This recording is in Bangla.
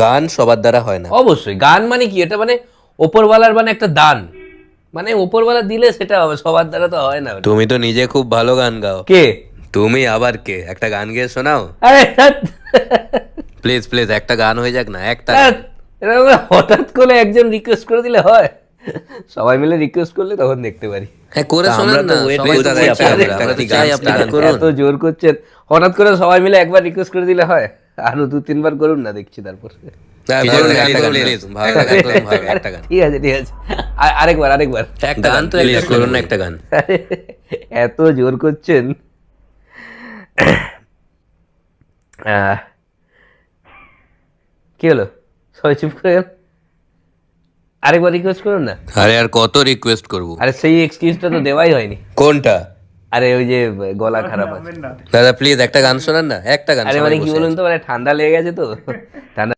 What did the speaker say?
গান সবার দ্বারা হয় না। অবশ্যই গান মানে কি, এটা মানে ওপরওয়ালার মানে একটা দান, মানে ওপরওয়ালা দিলে সেটা হবে, সবার দ্বারা তো হয় না ওটা। তুমি তো নিজে খুব ভালো গান গাও। কে? তুমি আবার কে? একটা গান গেয়ে শোনাও আরে ধ্যাৎ। প্লিজ প্লিজ, একটা গান হয়ে যাক না, একটা ধ্যাৎ, গান। এরকম হঠাৎ করে একজন রিকোয়েস্ট করে দিলে হয়? সবাই মিলে রিকোয়েস্ট করলে তখন দেখতে পারি। হ্যাঁ করে তা শোনান আমরা তো না, wait সবাই তো করছি চাইছে আপনাদের। আমরা তো আমরা চাই তো আপনি চাই গান করুন। এত জোর করছেন, হঠাৎ করে সবাই মিলে একবার রিকোয়েস্ট করে দিলে হয়? আরো 2-3 বার করুন না, দেখছি তারপর। হ্যাঁ, কিছু ভালো একটা লাগে, গান করুন please, না। please, ভালো লাগে, একদম ভালো লাগে, একটা গান। ঠিক আছে ঠিক আছে, আরেকবার আরেকবার। একটা গান তো প্লিজ করুন না, একটা গান। আরে, এত জোর করছেন। আহ, কি হলো, সবাই চুপ করে গেল? আরেকবার রিকোয়েস্ট করুন না। আরে আর কত রিকোয়েস্ট করব? আরে সেই এক্সকিউজটা তো দেওয়াই হয়নি। কোনটা? আরে ওই যে গলা খারাপ আছে। দাদা প্লিজ একটা গান শোনান না, একটা গান। আরে সবাই মানে কি বসে বলুন আছে। তো, মানে ঠান্ডা লেগে গেছে তো, ঠান্ডা